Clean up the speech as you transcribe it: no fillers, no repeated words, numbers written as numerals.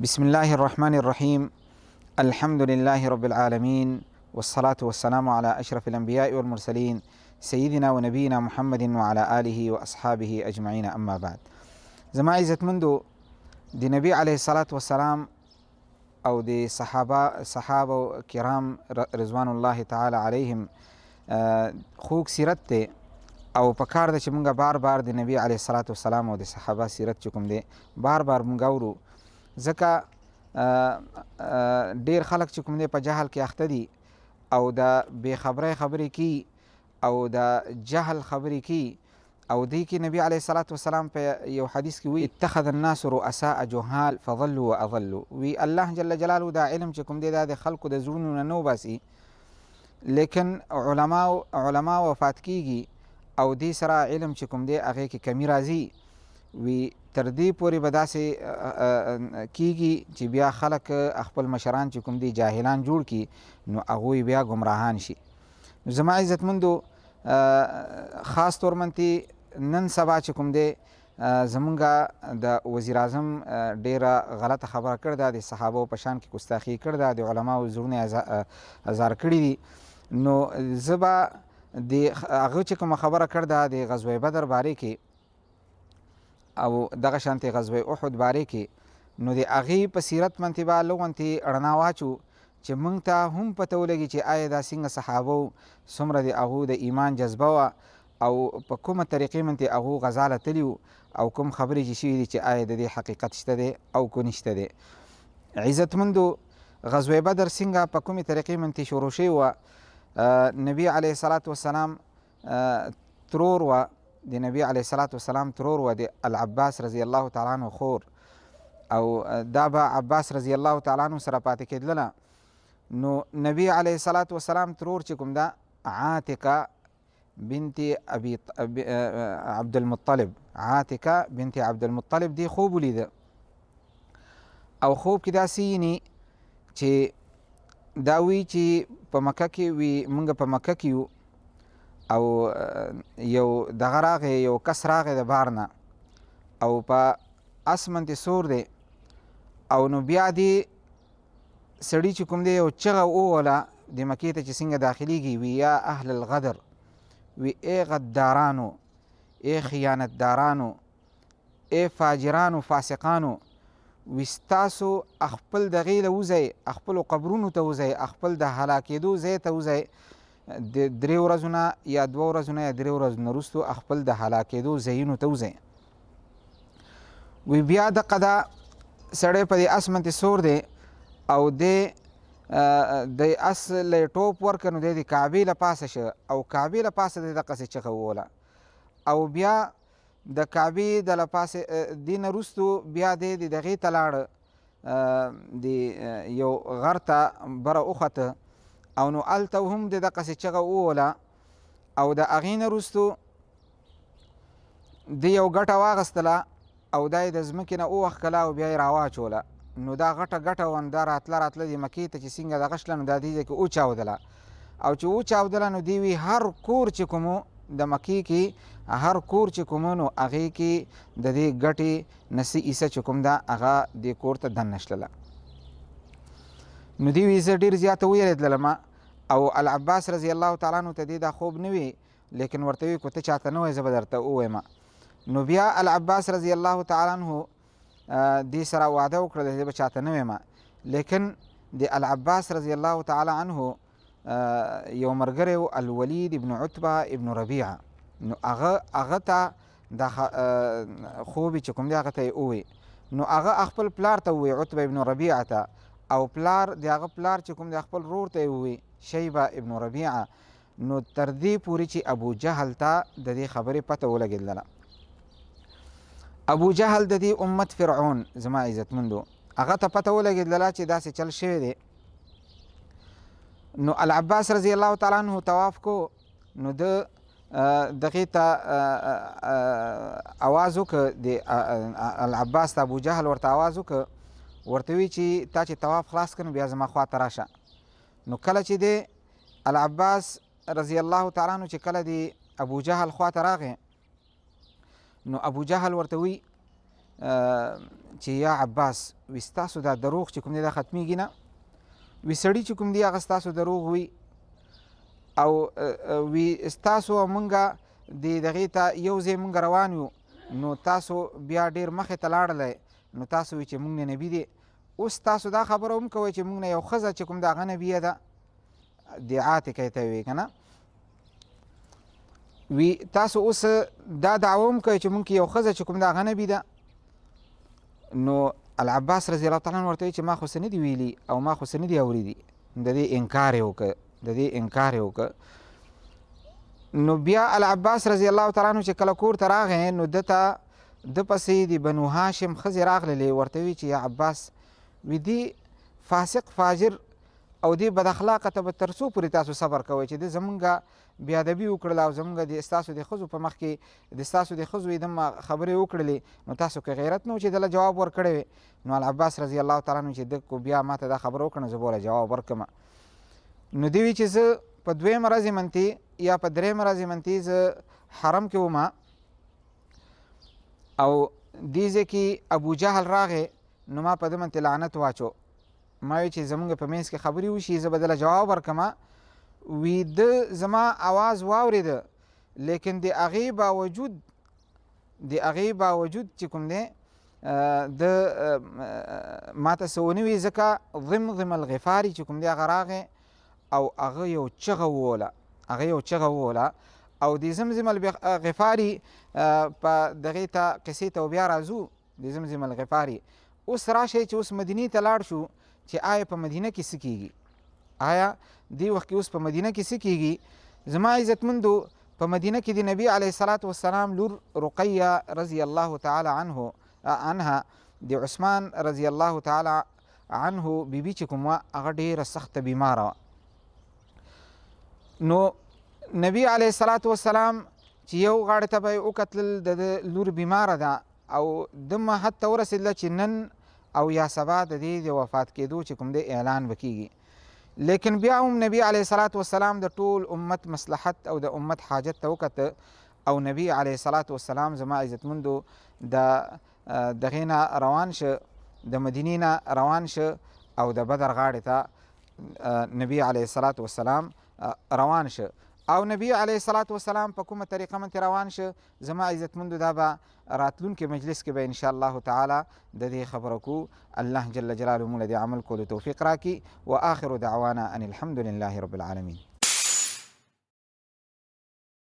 بسم الله الرحمن الرحيم. الحمد لله رب العالمين، والصلاة والسلام على أشرف الأنبياء والمرسلين سيدنا ونبينا محمد وعلى آله وأصحابه أجمعين. أما بعد، زما عزت مندو دی نبی علیه الصلاة والسلام او دی صحابه کرام رضوان الله تعالی علیهم خوږ سیرت دی او پکار ده چې مونږ بار بار د نبی علیه الصلاة والسلام او د صحابه سیرت چې کوم دی بار بار مونږ اورو، ځکه ډیر خلک چې کوم دی په جهل کې اخته دي او د بې خبرۍ خبرې کی او د جهل خبرې کی او دی کې نبی علیه الصلاة والسلام په یو حدیث کې وی اتخذ الناس رؤساء جهال فضلوا واضلوا، وی الله جل جلاله دا علم چې کوم دی دا د خلکو د زړونو نه نو باسي، لیکن علما وفات کیږي او دی سره علم چې کوم دی هغې کې کمی راځي، وی تر دې پورې به داسې کیږي چې بیا خلک خپل مشران چې کوم دی جاهلان جوړ کړي نو هغوی بیا گمراهان شي. نو زما عزتمندو خاص طور منتي نن سبا چې کوم دی زمونږ د وزیر اعظم ډیره غلطه خبره کړې ده، د صحابو په شان کې ګستاخي کړې ده، د علماو زړونه ازار کړي دي. نو زه به د هغه چې کومه خبره کړې ده د غزوه بدر باره کې او دغه شانتې غزوه احد باره کې، نو د هغې په سیرت منتې به لږ رڼا واچو چې موږ ته هم پته ولګي چې آیا دا څنګه صحابو څومره د هغو د ایمان جذبه وه او په کومه طریقې منتې هغو غزا تلي او کوم خبرې چې شوي دي چې آیا د دې حقیقت شته دی او کو نشته دی. عزتمندو غزوه بدر څنګه په کومې طریقې منتې شروع شوې وه، نبی علیه الصلاة والسلام ترور وه، د نبی علیه الصلاة والسلام ترور وه د العباس رضی الله تعالی عنه خور، او دا به عباس رضی الله تعالی عنه سره پاتې کېدله. نو نبی علیه الصلاة والسلام ترور چې کوم ده عاتقه بنت عبدالمطلب، عاتقه بنت عبدالمطلب دی خوب ولیده او خوب کې داسې ویني چې دا وی چې په مکه کې وي موږ په مکه کې یو او یو دغه راغی یو کس راغی د بار نه او په اس منتې سور دی او نو بیا دې سړي چې کوم دی یو چغه ووهله د مکې ته چې څنګه داخلیږي، وی یا اهل الغدر، وی ای غدارانو، ای خیانتدارانو، ای فاجرانو فاسقانو، وی ستاسو خپل دغې له وځئ، خپلو قبرونو ته وځئ، خپل د هلاکېدو ځای ته وځئ، د 3 ورځو نه یا 2 ورځو نه یا 3 ورځو نه وروستو خپل د هلاکېدو ځایونو ته وځئ. وی بیا دقه دا سړی په دې اس منتې سور دی او د اس له ټوپ ورکړه نو دی د کعبې له پاسه شه او کعبې له پاسه دی دقسې چغه ووهله او بیا د کعبې د له پاسې دې نه وروستو بیا دی د دغې ته لاړه د یو غر ته بره وخوته او نو هلته هم د دقسې چغه ووهله او د هغې نه وروستو د یو ګټه واخیستله او دا یې د ځمکې نه ووښکله او بیا یې راواچوله. نو دا غټه وه دا راتله د مکې ته چې څنګه دغه شله نو دا دې ځای کې وچاودله او چې وچاودله نو دې وی هر کور چې کومو د مکې کې هر کور چې کومو نو هغې کې د دې ګټې نسي ایسه چې کوم ده هغه دې کور ته دننه شلله. نو دې وی زه ډېر زیاته ویرېدلم او العباس رضی الله تعالی عنه ته دې دا خوب نه وي، لیکن ورته وی که ته چاته نه وایې زه به درته ووایم. نو بیا العباس رضی الله تعالی عنه دې سره وعده وکړه زه به چاته نه وایم، لیکن د العباس رضی الله تعالی عنه یو ملګری و الولید ابن عتبه ابن ربیعه، نو هغه ته دا خوب چې کوم دی هغه ته یې ووی، نو هغه خپل پلار ته ووی عتبه ابن ربیعه ته، او پلار د هغه پلار چې کوم دی خپل رور ته یې ووی شیبه ابن ربیعه. نو تر دې پورې چې ابو جهل ته د دې خبرې پته ولګېدله. ابو جهل د دې امت فرعون زما عزتمندو هغه ته پته ولګېدله چې داسې چل شوی دی. نو العباس رضی الله تعالی عنه طواف کو نو د دغې ته اواز وکړه، د العباس ته ابو جهل ورته اواز وکړه، ورته وی چې تا چې طواف خلاص کړ نو بیا زما خوا ته راشه. نو کله چې د العباس رضی الله تعالی عنه چې کله د ابو جهل خوا ته راغی نو ابو جهل ورته وی چې یا عباس وي ستاسو دا دروغ چې کوم دی دا ختمیږي نه. وي سړي چې کوم دی هغه ستاسو دروغ وي او وي ستاسو او مونږه د دغې ته یو ځای مونږ روان یو نو تاسو بیا ډېر مخې ته لاړلی نو تاسو وایي چې مونږ نه نبي دی. اوس تاسو دا خبره هم کوئ چې مونږ نه یو ښځه چې کوم د هغه نبیه ده ادعا ته کوي ته وایي که نه. وي تاسو اوس دا دعوه هم کوئ چې مونږ کې یو ښځه چې کوم د هغه نبي ده. نو العباس رضی الله تعالی عنه ورته وایي چې ما خو څه نه دي ویلي او ما خو څه نه دي اورېدي. د دې انکار یې وکړه نو بیا العباس رضی الله تعالی عنه چې کله کور ته راغی نو ده ته د پسې د بنو هاشم ښځې راغللې ورته وی چې یا عباس وی دی فاسق فاجر او دی بد اخلاقه ته به تر څو پورې تاسو صبر کوئ چې د زمونږ بیادبي وکړله او زمونږ د ستاسو د ښځو په مخ کې د ستاسو د ښځو دم خبرې وکړلې نو تاسو که غیرت نه و چې دله جواب ورکړی وی. نو العباس رضی الله تعالی عنه چې ده کو بیا ما ته دا خبره وکړه نو زه به وله جواب ورکړم. نو دی وی چې زه په دویمه ورځې منتې یا په درېیمه ورځې منتې زه حرم کې وم او دې ځای کې ابو جهل راغی نو ما په ده منتې لعنت واچو. ما وی چې زمونږ په منځ کې خبرې وشي زه به دله جواب ورکړم. وی ده زما آواز واورېده لیکن د هغې باوجود چې کوم دی د ما ته څه ونه وي ځکه ضمضم الغفاري چې کوم دی هغه راغی او هغه یو چغه ووله او د زمزم الغفاري په دغې ته قصې ته بیا راځو. د زمزم الغفاري اوس راشئ چې اوس مدینې ته لاړ شو چې آیا په مدینه کې څه کیږي. آیا دې وخت کې اوس په مدینه کې څه کیږي. زما عزتمندو په مدینه کې د نبي علیه الصلاة والسلام لور رقیه رضی الله تعالی عنها د عثمان رضی الله تعالی عنه بیبي چې کوم وه هغه ډېره سخته بیماره وه. نو نبی علیه الصلاة والسلام چې یو غاړې ته به یې وکتلل د لور بیماره ده او دمه حد ته ورسېدله چې نن او یا سبا د دې د وفات کېدو چې کوم دی اعلان به کېږي. لیکن بیا هم نبی علیه الصلاة والسلام د ټول امت مصلحت او د امت حاجت ته وکته او نبی علیه الصلاة والسلام زما عزتمندو د دغې نه روان شه د مدینې نه روان شه او د بدر غاړې ته نبی علیه الصلاة والسلام روان شه او نبی علیه الصلاة والسلام په کومه طریقه منتې روان شه زما عزتمندو دا به راتلونکي مجلس کې به انشاءالله تعالی د دې خبره کو. الله جل جلاله موږ له دې عمل کولو توفیق راکړي. و آخر دعوانا ان الحمد لله رب العالمین.